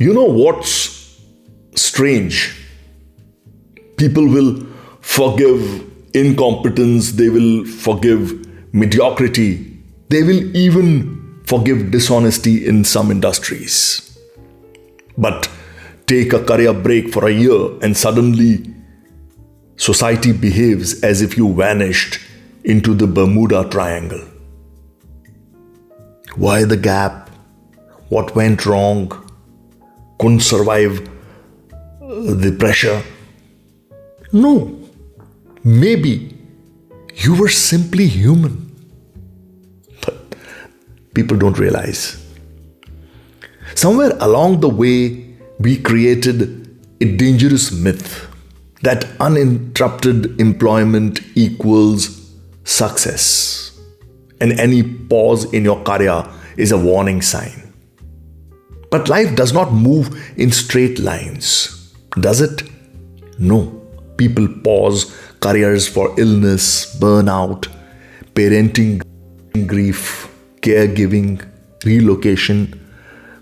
You know what's strange? People will forgive incompetence, they will forgive mediocrity, they will even forgive dishonesty in some industries. But take a career break for a year and suddenly society behaves as if you vanished into the Bermuda Triangle. Why the gap? What went wrong? Couldn't survive the pressure? No. Maybe you were simply human. But people don't realize. Somewhere along the way, we created a dangerous myth that uninterrupted employment equals success. And any pause in your career is a warning sign. But life does not move in straight lines, does it? No. People pause careers for illness, burnout, parenting, grief, caregiving, relocation,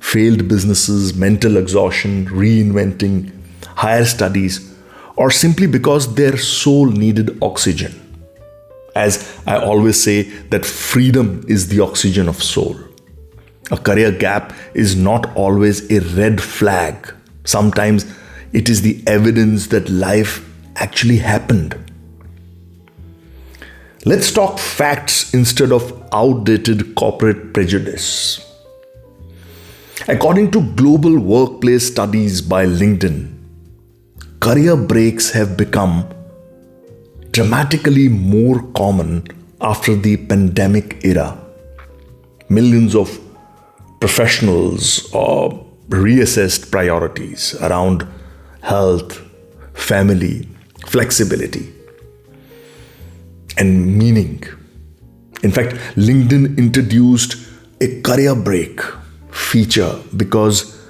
failed businesses, mental exhaustion, reinventing, higher studies, or simply because their soul needed oxygen. As I always say, that freedom is the oxygen of soul. A career gap is not always a red flag. Sometimes it is the evidence that life actually happened. Let's talk facts instead of outdated corporate prejudice. According to global workplace studies by LinkedIn, career breaks have become dramatically more common after the pandemic era. Millions of professionals reassessed priorities around health, family, flexibility, and meaning. In fact, LinkedIn introduced a career break feature because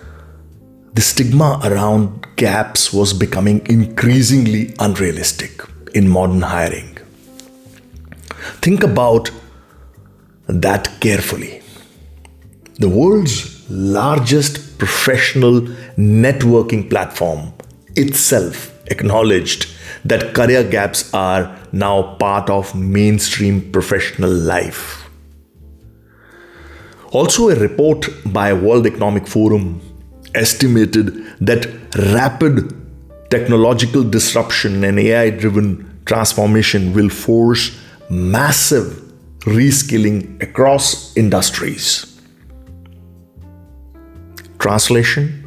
the stigma around gaps was becoming increasingly unrealistic in modern hiring. Think about that carefully. The world's largest professional networking platform itself acknowledged that career gaps are now part of mainstream professional life. Also, a report by World Economic Forum estimated that rapid technological disruption and AI-driven transformation will force massive reskilling across industries. Translation: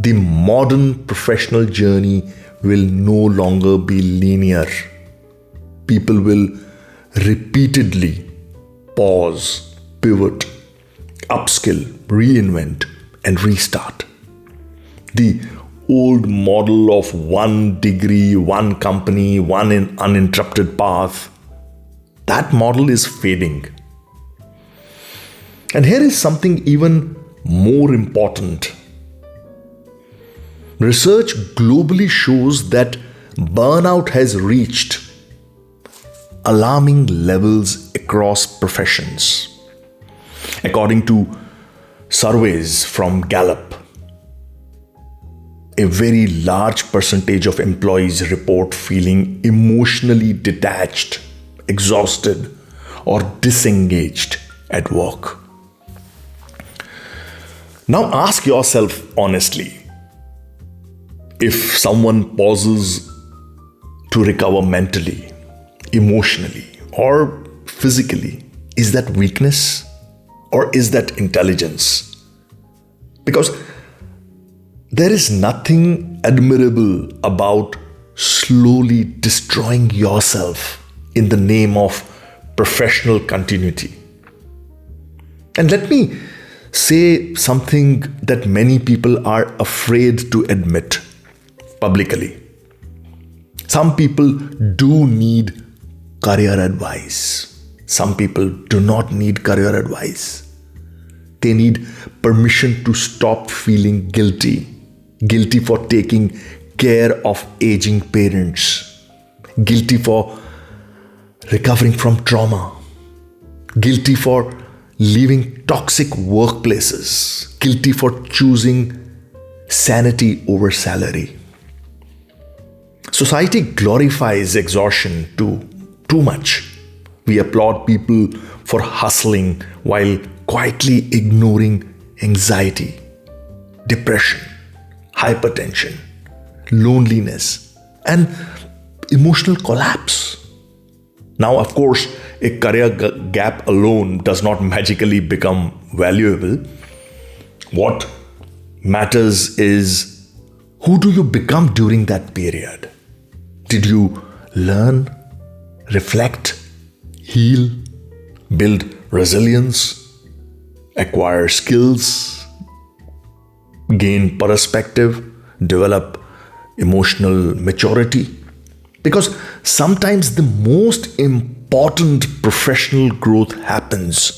the modern professional journey will no longer be linear. People will repeatedly pause, pivot, upskill, reinvent, and restart. The old model of one degree, one company, one uninterrupted path, that model is fading. And here is something even more important. Research globally shows that burnout has reached alarming levels across professions. According to surveys from Gallup, a very large percentage of employees report feeling emotionally detached, exhausted, or disengaged at work. Now ask yourself honestly, if someone pauses to recover mentally, emotionally, or physically, is that weakness or is that intelligence? Because there is nothing admirable about slowly destroying yourself in the name of professional continuity. And let me say something that many people are afraid to admit publicly. Some people do need career advice. Some people do not need career advice. They need permission to stop feeling guilty. Guilty for taking care of aging parents. Guilty for recovering from trauma. Guilty for leaving toxic workplaces, guilty for choosing sanity over salary. Society glorifies exhaustion too much. We applaud people for hustling while quietly ignoring anxiety, depression, hypertension, loneliness, and emotional collapse. Now, of course, a career gap alone does not magically become valuable. What matters is, who do you become during that period? Did you learn, reflect, heal, build resilience, acquire skills, gain perspective, develop emotional maturity? Because sometimes the most important professional growth happens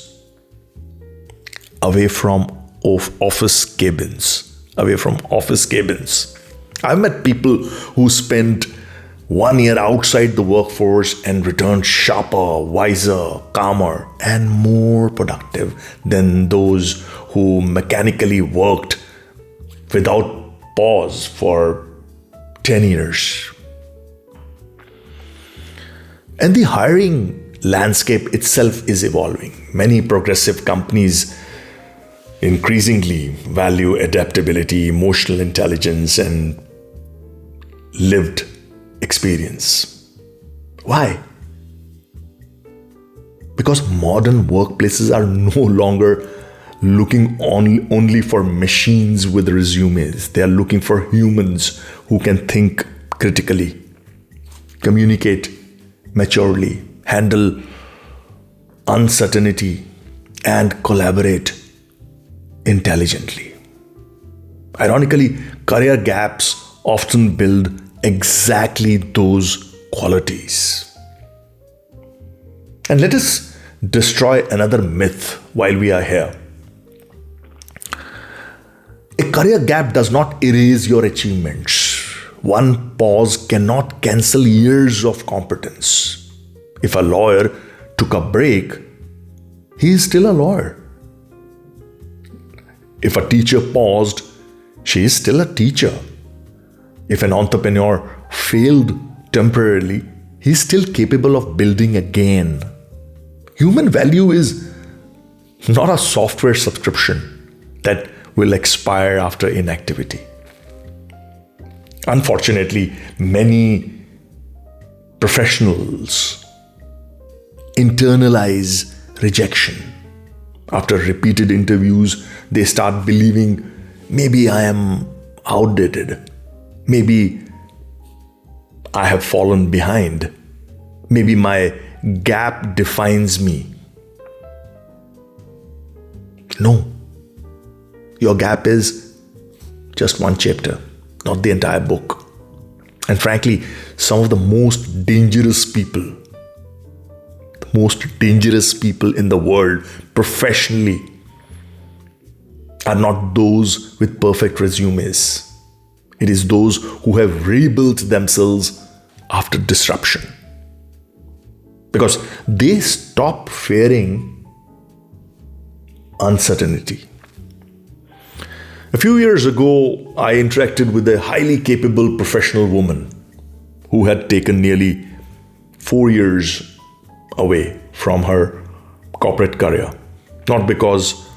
away from office cabins. I've met people who spent 1 year outside the workforce and returned sharper, wiser, calmer, and more productive than those who mechanically worked without pause for 10 years. And the hiring landscape itself is evolving. Many progressive companies increasingly value adaptability, emotional intelligence, and lived experience. Why? Because modern workplaces are no longer looking only for machines with resumes. They are looking for humans who can think critically, communicate maturely, handle uncertainty, and collaborate intelligently. Ironically, career gaps often build exactly those qualities. And let us destroy another myth while we are here. A career gap does not erase your achievements. One pause cannot cancel years of competence. If a lawyer took a break, he is still a lawyer. If a teacher paused, she is still a teacher. If an entrepreneur failed temporarily, he is still capable of building again. Human value is not a software subscription that will expire after inactivity. Unfortunately, many professionals internalize rejection. After repeated interviews, they start believing, maybe I am outdated. Maybe I have fallen behind. Maybe my gap defines me. No. Your gap is just one chapter, not the entire book. And frankly, some of the most dangerous people in the world professionally are not those with perfect resumes. It is those who have rebuilt themselves after disruption. Because they stop fearing uncertainty. A few years ago, I interacted with a highly capable professional woman who had taken nearly 4 years away from her corporate career. Not because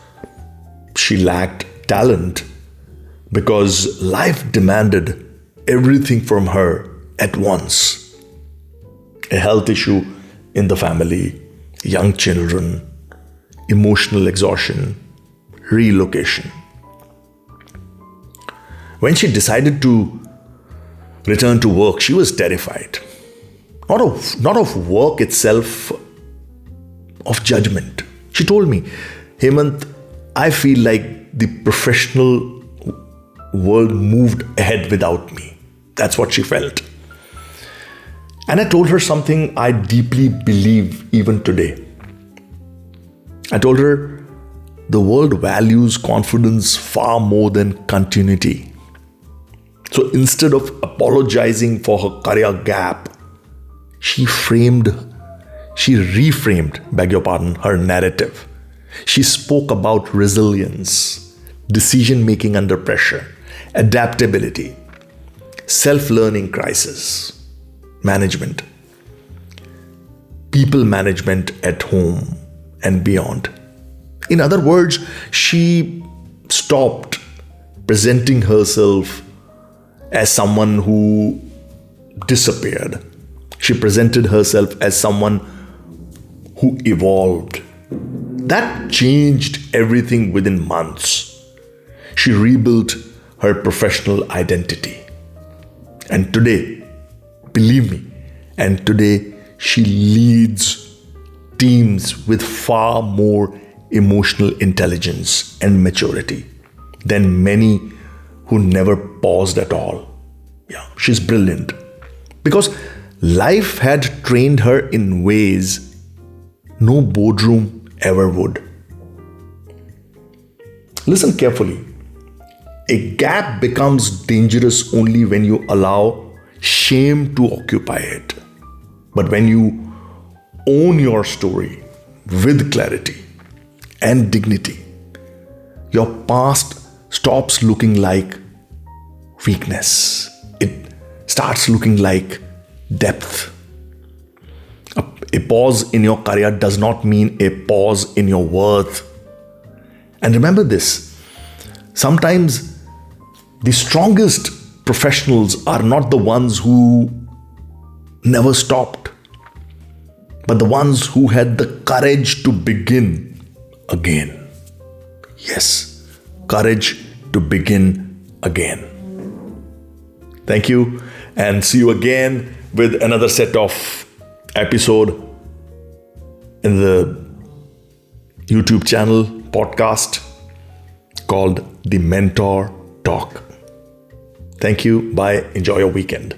she lacked talent, because life demanded everything from her at once. A health issue in the family, young children, emotional exhaustion, relocation. When she decided to return to work, she was terrified. Not of work itself, of judgment. She told me, Hemant, I feel like the professional world moved ahead without me. That's what she felt. And I told her something I deeply believe even today. I told her the world values confidence far more than continuity. So instead of apologizing for her career gap, she reframed, her narrative. She spoke about resilience, decision making under pressure, adaptability, self-learning crisis, management, people management at home and beyond. In other words, she stopped presenting herself as someone who disappeared. She presented herself as someone who evolved. That changed everything within months. She rebuilt her professional identity. And today, believe me, and today she leads teams with far more emotional intelligence and maturity than many who never paused at all. Yeah, she's brilliant. Because life had trained her in ways no boardroom ever would. Listen carefully. A gap becomes dangerous only when you allow shame to occupy it. But when you own your story with clarity and dignity, your past stops looking like weakness. It starts looking like depth. A pause in your career does not mean a pause in your worth. And remember this, sometimes the strongest professionals are not the ones who never stopped, but the ones who had the courage to begin again. Yes, courage to begin again. Thank you, and see you again with another set of episode in the YouTube channel podcast called The Mentor Talk. Thank you. Bye. Enjoy your weekend.